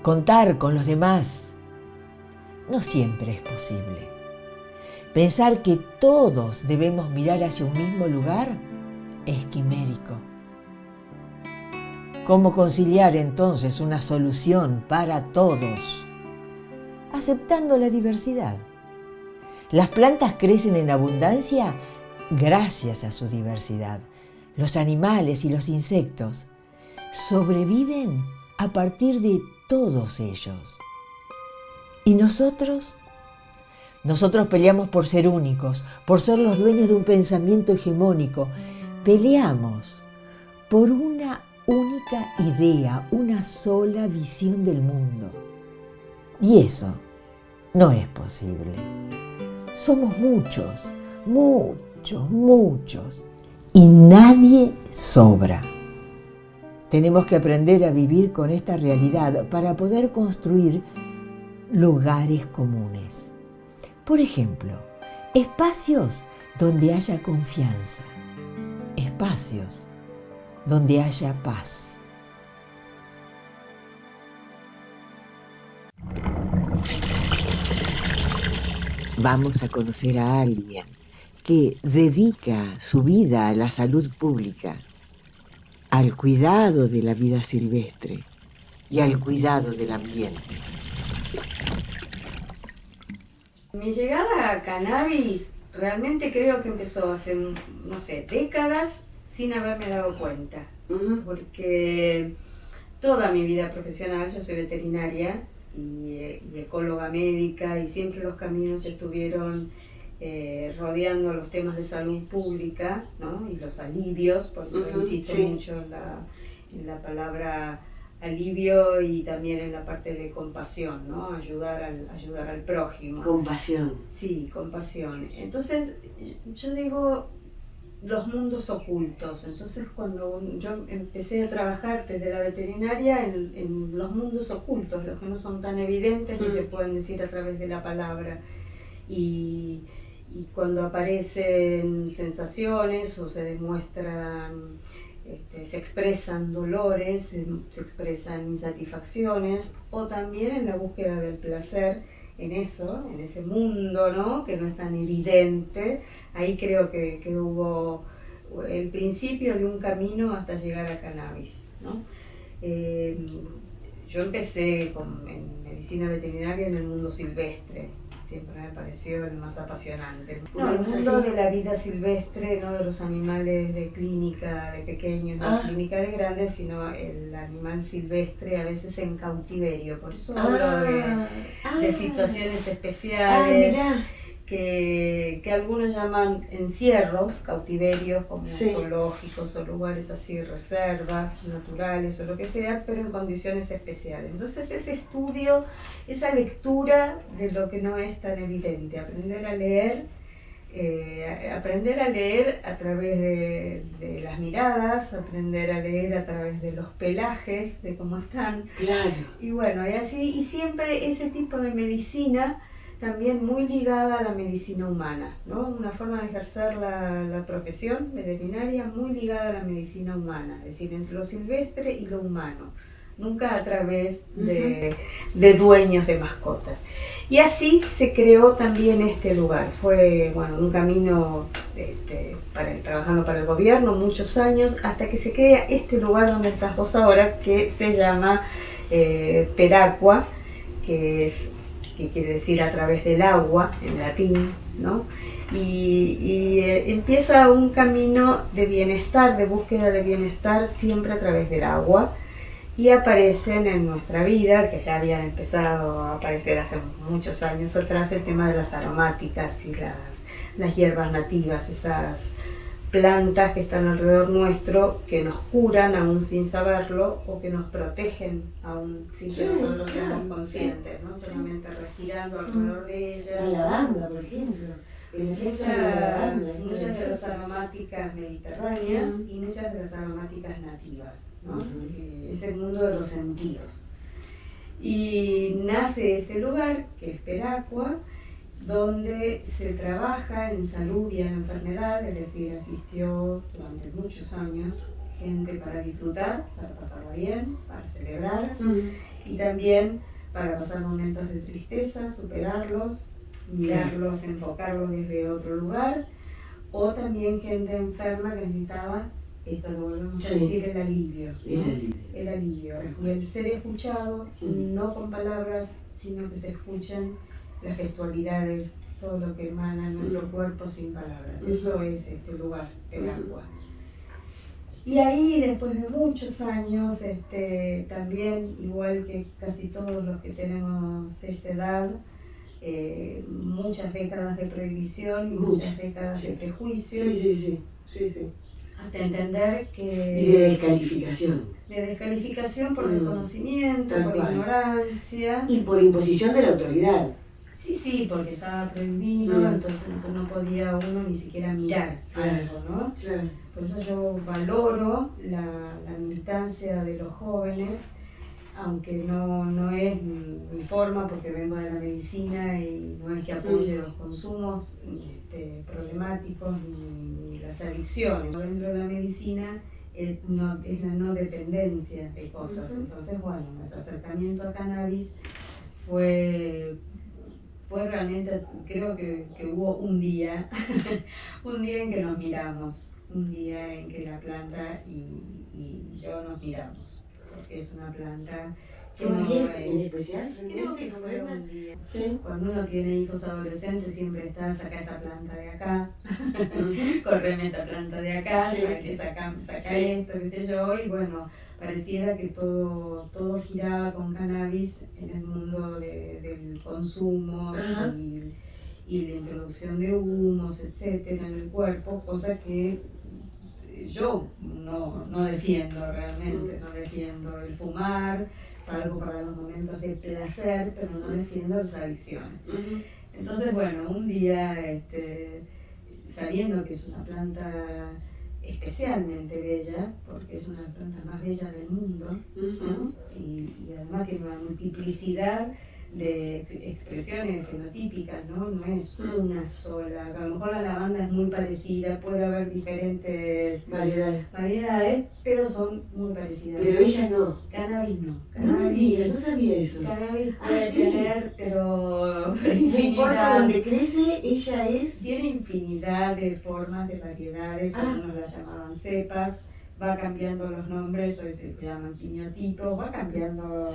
contar con los demás, no siempre es posible. Pensar que todos debemos mirar hacia un mismo lugar es quimérico. ¿Cómo conciliar entonces una solución para todos? Aceptando la diversidad. Las plantas crecen en abundancia gracias a su diversidad. Los animales y los insectos sobreviven a partir de todos ellos. ¿Y nosotros? Nosotros peleamos por ser únicos, por ser los dueños de un pensamiento hegemónico. Peleamos por una única idea, una sola visión del mundo. Y eso no es posible. Somos muchos, muchos, muchos. Y nadie sobra. Tenemos que aprender a vivir con esta realidad para poder construir lugares comunes. Por ejemplo, espacios donde haya confianza, espacios donde haya paz. Vamos a conocer a alguien que dedica su vida a la salud pública, al cuidado de la vida silvestre y al cuidado del ambiente. Mi llegada a cannabis realmente creo que empezó hace, no sé, décadas sin haberme dado cuenta. Porque toda mi vida profesional, yo soy veterinaria y ecóloga médica, y siempre los caminos estuvieron rodeando los temas de salud pública, ¿no? Y los alivios, por eso insisto mucho en la palabra alivio y también en la parte de compasión, ¿no? Ayudar al prójimo. Compasión. Sí, compasión. Entonces, yo digo los mundos ocultos. Entonces, cuando yo empecé a trabajar desde la veterinaria en los mundos ocultos, los que no son tan evidentes ni se pueden decir a través de la palabra. Y cuando aparecen sensaciones o se demuestran, se expresan dolores, se expresan insatisfacciones, o también en la búsqueda del placer, en ese mundo, ¿no? Que no es tan evidente. Ahí creo que hubo el principio de un camino hasta llegar a cannabis, ¿no? Yo empecé en medicina veterinaria en el mundo silvestre. Siempre me pareció el más apasionante. No, el mundo de la vida silvestre, no de los animales de clínica de pequeños, no de clínica de grandes, sino el animal silvestre, a veces en cautiverio. Por eso hablo de situaciones especiales que algunos llaman encierros, cautiverios, como zoológicos o lugares así, reservas naturales o lo que sea, pero en condiciones especiales. Entonces ese estudio, esa lectura de lo que no es tan evidente, aprender a leer a través de las miradas, aprender a leer a través de los pelajes, de cómo están. Claro. Y bueno, y así, y siempre ese tipo de medicina también muy ligada a la medicina humana, ¿no? Una forma de ejercer la profesión veterinaria muy ligada a la medicina humana, es decir, entre lo silvestre y lo humano, nunca a través de dueños de mascotas. Y así se creó también este lugar. Fue, bueno, un camino trabajando para el gobierno muchos años, hasta que se crea este lugar donde estás vos ahora, que se llama Peracqua, que quiere decir a través del agua, en latín, ¿no? Y empieza un camino de bienestar, de búsqueda de bienestar, siempre a través del agua. Y aparecen en nuestra vida, que ya habían empezado a aparecer hace muchos años atrás, el tema de las aromáticas y las hierbas nativas, esas plantas que están alrededor nuestro, que nos curan aún sin saberlo, o que nos protegen aún sin que nosotros seamos conscientes, ¿no? Solamente respirando alrededor de ellas. La lavanda, por ejemplo. Muchas de las aromáticas mediterráneas y muchas de las aromáticas nativas, ¿no? Es el mundo de los sentidos. Y nace este lugar, que es Peracqua, donde se trabaja en salud y en enfermedad, es decir, asistió durante muchos años gente para disfrutar, para pasarla bien, para celebrar, Y también para pasar momentos de tristeza, superarlos, mirarlos, enfocarlos desde otro lugar, o también gente enferma que necesitaba, esto lo volvemos a decir, el alivio, ¿no? El alivio. Y el ser escuchado, no con palabras, sino que se escuchan las gestualidades, todo lo que emana en nuestro cuerpo sin palabras. Eso es este lugar, el agua. Y ahí, después de muchos años, también, igual que casi todos los que tenemos esta edad, muchas décadas de prohibición y muchas décadas de prejuicios. Sí. Hasta entender que... Y de descalificación. De descalificación por desconocimiento, por ignorancia. Y por imposición de la autoridad. Sí, porque estaba prohibido, entonces no podía uno ni siquiera mirar algo, ¿no? Claro. Por eso yo valoro la militancia de los jóvenes, aunque no es mi forma, porque vengo de la medicina y no es que apoye los consumos problemáticos ni las adicciones. Dentro de la medicina es la no dependencia de cosas. Entonces, bueno, nuestro acercamiento a cannabis fue realmente, creo que hubo un día en que nos miramos, un día en que la planta y yo nos miramos, porque es una planta que no es... ¿En especial? Creo que fue un día. Sí. Cuando uno tiene hijos adolescentes siempre está, saca esta planta de acá, correme esta planta de acá, saca esto, qué sé yo, y bueno, pareciera que todo giraba con cannabis en el mundo del consumo y la introducción de humos, etcétera, en el cuerpo, cosa que yo no defiendo realmente, no defiendo el fumar, salvo para los momentos de placer, pero no defiendo las adicciones. Entonces, bueno, un día, sabiendo que es una planta especialmente bella, porque es una de las plantas más bellas del mundo, ¿no? y además tiene una multiplicidad de expresiones fenotípicas, ¿no? No es una sola. A lo mejor la lavanda es muy parecida, puede haber diferentes variedades, pero son muy parecidas. Pero ella no. Cannabis no. No me digas, no sabía eso. Cannabis puede tener, pero No importa donde crece, ella es... Tiene infinidad de formas, de variedades, algunos la llamaban cepas. Va cambiando los nombres, hoy se llaman quimiotipos, va cambiando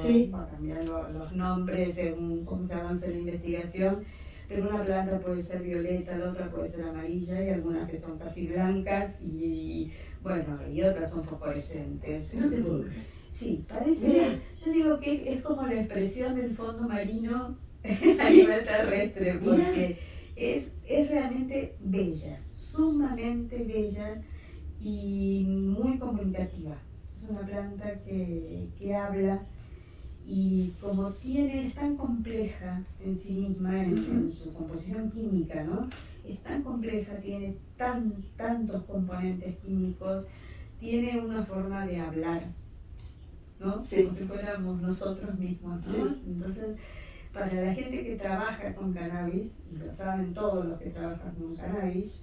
los nombres según cómo se avanza la investigación, pero una planta puede ser violeta, la otra puede ser amarilla, y algunas que son casi blancas, y bueno, y otras son fosforescentes. No te puedo creer. Sí, parece, yo digo que es como la expresión del fondo marino a nivel terrestre, porque es realmente bella, sumamente bella, y muy comunicativa. Es una planta que habla, y como es tan compleja en sí misma, en su composición química, ¿no? Es tan compleja, tiene tantos componentes químicos, tiene una forma de hablar, ¿no? Como si fuéramos nosotros mismos, ¿no? Entonces, para la gente que trabaja con cannabis, y lo saben todos los que trabajan con cannabis,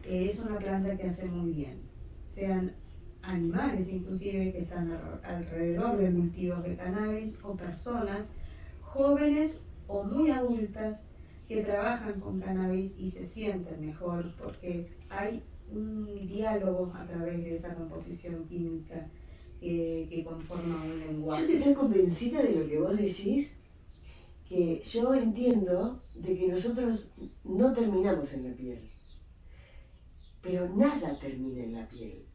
es una planta que hace muy bien. Sean animales inclusive que están alrededor de cultivos de cannabis, o personas jóvenes o muy adultas que trabajan con cannabis y se sienten mejor porque hay un diálogo a través de esa composición química que conforma un lenguaje. Yo estoy tan convencida de lo que vos decís, que yo entiendo de que nosotros no terminamos en la piel. Pero nada termina en la piel.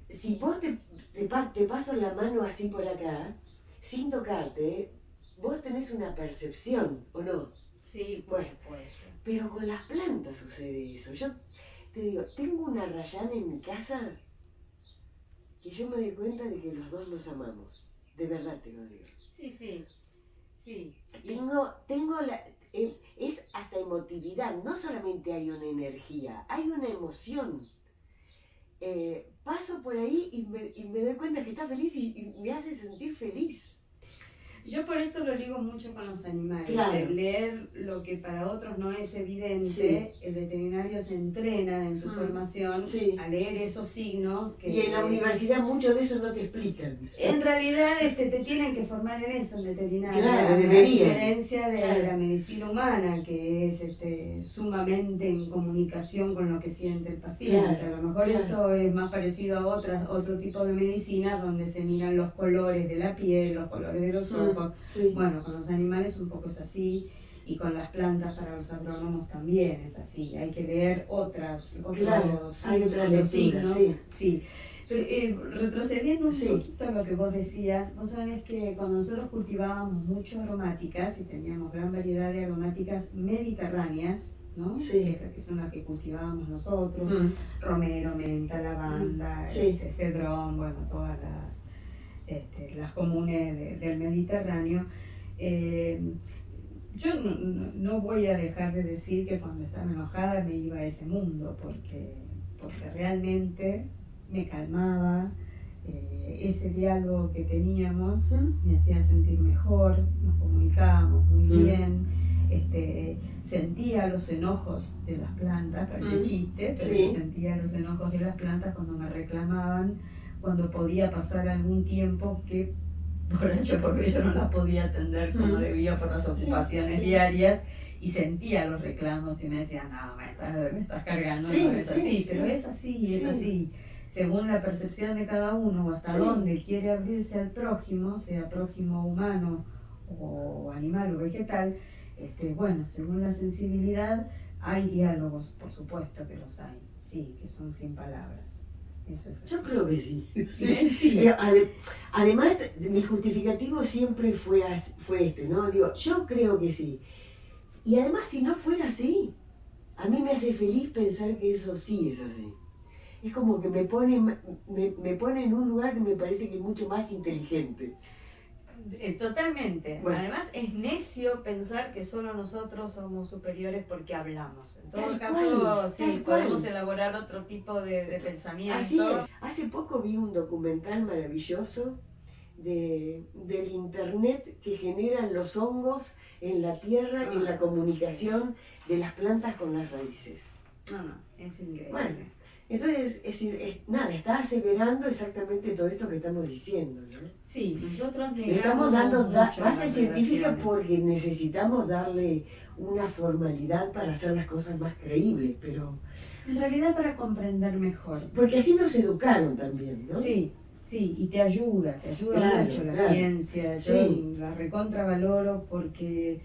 Si vos te paso la mano así por acá, sin tocarte, vos tenés una percepción, ¿o no? Sí, bueno, pero con las plantas sucede eso. Yo te digo, tengo una rayana en mi casa que yo me doy cuenta de que los dos nos amamos. De verdad te lo digo. Sí. Tengo es hasta emotividad, no solamente hay una energía, hay una emoción. Paso por ahí y me doy cuenta que está feliz y me hace sentir feliz. Yo por eso lo ligo mucho con los animales. Claro. Leer lo que para otros no es evidente, Sí. el veterinario se entrena en su formación Sí. a leer esos signos. Que, Y en la universidad mucho de eso no te explican. En realidad te tienen que formar en eso, en veterinario. Claro, a deberían. diferencia de Claro. la medicina humana, que es sumamente en comunicación con lo que siente el paciente. Claro, A lo mejor claro. esto es más parecido a otro tipo de medicina donde se miran los colores de la piel, los colores de los ojos. Sí. Bueno, con los animales un poco es así, y con las plantas para los agrónomos también es así. Hay que leer otros Claro, hay otras lecturas, signos. sí. Sí. Pero, retrocediendo un Sí. poquito a lo que vos decías, vos sabés que cuando nosotros cultivábamos mucho aromáticas y teníamos gran variedad de aromáticas mediterráneas, ¿no? Sí. Que son las que cultivábamos nosotros, Mm. romero, menta, lavanda, Sí. cedrón, bueno, todas las comunes del Mediterráneo. Yo no voy a dejar de decir que cuando estaba enojada me iba a ese mundo, porque realmente me calmaba, ese diálogo que teníamos me hacía sentir mejor, nos comunicábamos muy bien, sentía los enojos de las plantas, parece chiste, pero Sí. yo sentía los enojos de las plantas cuando me reclamaban, cuando podía pasar algún tiempo que por hecho porque yo no las podía atender como debía por las ocupaciones diarias, y sentía los reclamos y me decían, no, me estás cargando, Sí, no es sí, así, sí. pero es así, es Sí. así. Según la percepción de cada uno o hasta Sí. dónde quiere abrirse al prójimo, sea prójimo humano o animal o vegetal, bueno, según la sensibilidad hay diálogos, por supuesto que los hay, sí, que son sin palabras. Eso es así. Yo creo que sí. Sí. Además, mi justificativo siempre fue ¿no? Digo, yo creo que sí. Y además, si no fuera así, a mí me hace feliz pensar que eso sí es así. Es como que me pone en un lugar que me parece que es mucho más inteligente. Totalmente. Bueno. Además es necio pensar que solo nosotros somos superiores porque hablamos. En todo Tal caso, cual, sí, tal podemos cual. elaborar otro tipo de pensamiento. Así es. Hace poco vi un documental maravilloso del internet que generan los hongos en la tierra, en la comunicación de las plantas con las raíces. No, es increíble. Bueno, entonces, es decir, está aseverando exactamente todo esto que estamos diciendo, ¿no? Sí, nosotros Le estamos dando negamos mucho bases las científicas relaciones. porque necesitamos darle una formalidad para hacer las cosas más creíbles, pero... En realidad para comprender mejor. Porque así nos educaron también, ¿no? Sí, sí, y te ayuda Claro, mucho la claro. ciencia. Yo Sí. la recontravaloro porque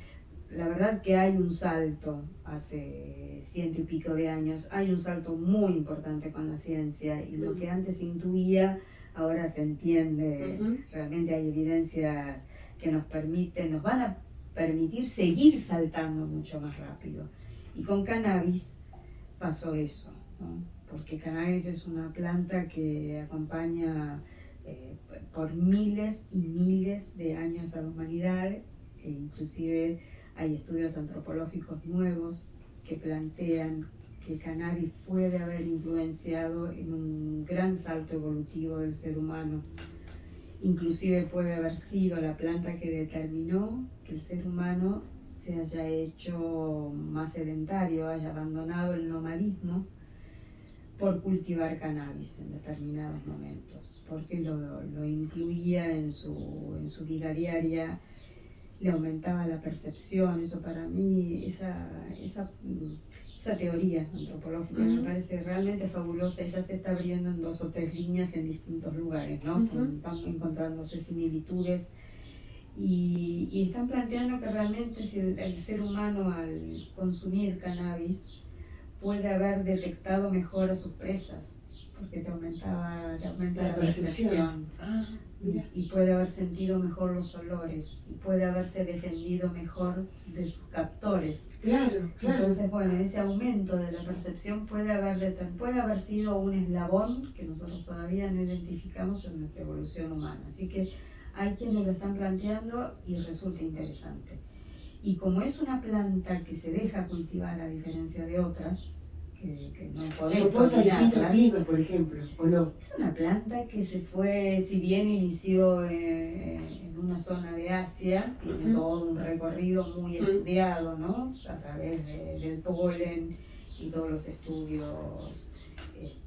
la verdad que hay un salto hace 100 y pico de años, hay un salto muy importante con la ciencia, y lo que antes intuía ahora se entiende. Realmente hay evidencias que nos van a permitir seguir saltando mucho más rápido. Y con cannabis pasó eso, ¿no? Porque cannabis es una planta que acompaña por miles y miles de años a la humanidad, e inclusive hay estudios antropológicos nuevos que plantean que cannabis puede haber influenciado en un gran salto evolutivo del ser humano. Inclusive puede haber sido la planta que determinó que el ser humano se haya hecho más sedentario, haya abandonado el nomadismo por cultivar cannabis en determinados momentos, porque lo incluía en su vida diaria, le aumentaba la percepción. Eso para mí, esa teoría antropológica me parece realmente fabulosa. Ella se está abriendo en 2 o 3 líneas en distintos lugares, ¿no? Están encontrándose similitudes y están planteando que realmente si el ser humano al consumir cannabis puede haber detectado mejor a sus presas, porque te aumenta la percepción. Y puede haber sentido mejor los olores, y puede haberse defendido mejor de sus captores. Claro, claro. Entonces, bueno, ese aumento de la percepción puede haber sido un eslabón que nosotros todavía no identificamos en nuestra evolución humana. Así que hay quienes lo están planteando y resulta interesante. Y como es una planta que se deja cultivar a diferencia de otras, que no podemos Soporta distintos combinarlas, climas, por ejemplo, ¿o no? es una planta que se fue, si bien inició en una zona de de Asia, tiene todo un recorrido muy estudiado, ¿no? A través del polen y todos los estudios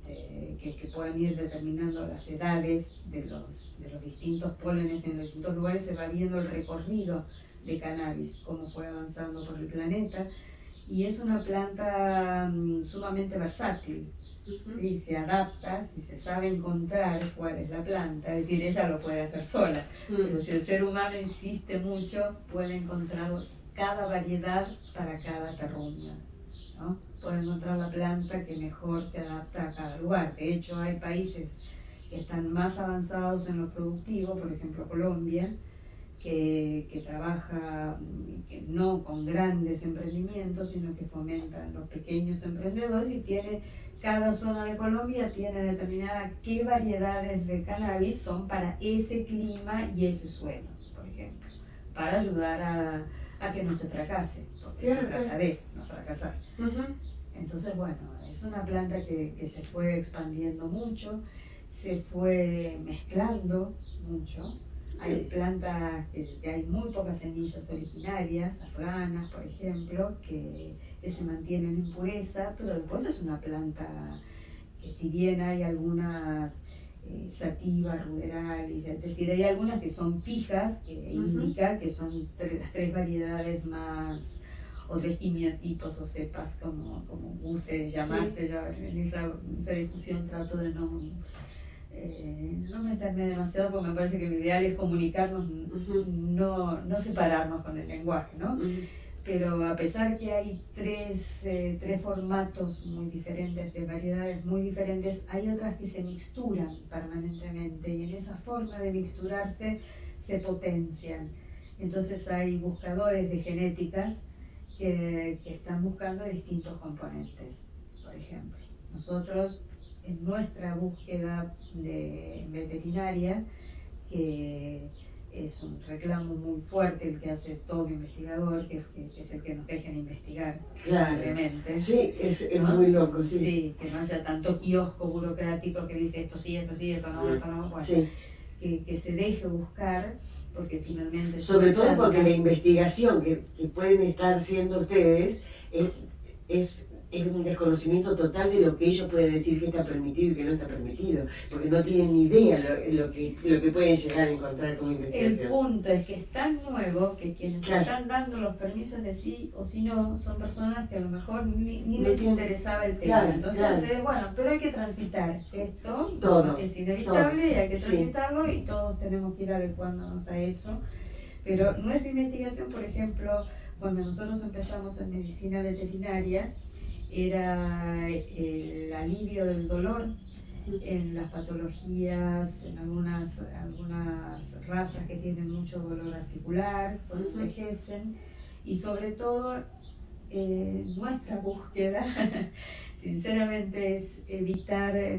que pueden ir determinando las edades de los distintos pólenes en los distintos lugares. Se va viendo el recorrido de cannabis, cómo fue avanzando por el planeta, y es una planta sumamente versátil. ¿Sí? Se adapta, si se sabe encontrar cuál es la planta, es decir, ella lo puede hacer sola, pero si el ser humano insiste mucho, puede encontrar cada variedad para cada terruño, ¿no? Puede encontrar la planta que mejor se adapta a cada lugar. De hecho, hay países que están más avanzados en lo productivo, por ejemplo Colombia, que trabaja no con grandes emprendimientos, sino que fomentan los pequeños emprendedores, y cada zona de Colombia tiene determinada qué variedades de cannabis son para ese clima y ese suelo, por ejemplo, para ayudar a que no se fracase, porque se trata de eso, no fracasar. Entonces, bueno, es una planta que se fue expandiendo mucho, se fue mezclando mucho. Hay plantas que hay muy pocas semillas originarias, afganas, por ejemplo, que se mantienen en pureza, pero después es una planta que, si bien hay algunas sativas, ruderalis, es decir, hay algunas que son fijas, que indica que son las 3 variedades más, o 3 quimiotipos o cepas, como guste llamarse. Yo en esa discusión trato de no meterme demasiado, porque me parece que lo ideal es comunicarnos, no separarnos con el lenguaje, ¿no? Pero a pesar que hay tres formatos muy diferentes, de variedades muy diferentes, hay otras que se mixturan permanentemente, y en esa forma de mixturarse se potencian. Entonces hay buscadores de genéticas que están buscando distintos componentes. Por ejemplo, nosotros, en nuestra búsqueda veterinaria, que es un reclamo muy fuerte el que hace todo investigador, que es el que nos dejen investigar libremente. Sí, es ¿no? muy loco, sí. Sí, que no haya tanto kiosco burocrático que dice esto sí, esto sí, esto no, esto no. Bueno, sí. Que se deje buscar, porque finalmente... Sobre todo porque la investigación que pueden estar haciendo ustedes es un desconocimiento total de lo que ellos pueden decir que está permitido y que no está permitido, porque no tienen ni idea lo que pueden llegar a encontrar como investigación. El punto es que es tan nuevo que quienes están dando los permisos de sí o sí no son personas que a lo mejor ni les interesaba el tema. Entonces, bueno, pero hay que transitar esto, todo es inevitable, y hay que transitarlo, y todos tenemos que ir adecuándonos a eso. Pero nuestra investigación, por ejemplo, cuando nosotros empezamos en medicina veterinaria, era el alivio del dolor en las patologías, en algunas razas que tienen mucho dolor articular cuando envejecen, y sobre todo nuestra búsqueda sinceramente es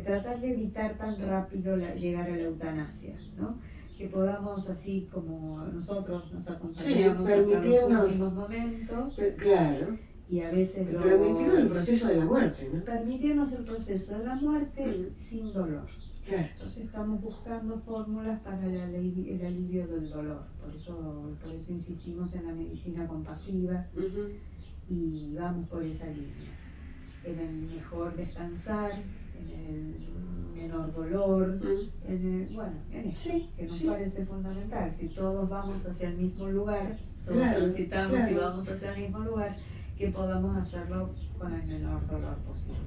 tratar de evitar tan rápido llegar a la eutanasia, ¿no? Que podamos, así como nosotros nos acompañamos hasta los últimos momentos, claro, y a veces permitirnos el proceso de la muerte, ¿no? Permitirnos el proceso de la muerte sin dolor. Claro. Entonces estamos buscando fórmulas para el alivio del dolor. Por eso insistimos en la medicina compasiva, y vamos por esa línea. En el mejor descansar, en el menor dolor, en eso, que nos parece fundamental. Si todos vamos hacia el mismo lugar, todos transitamos y vamos hacia el mismo lugar, que podamos hacerlo con el menor dolor posible.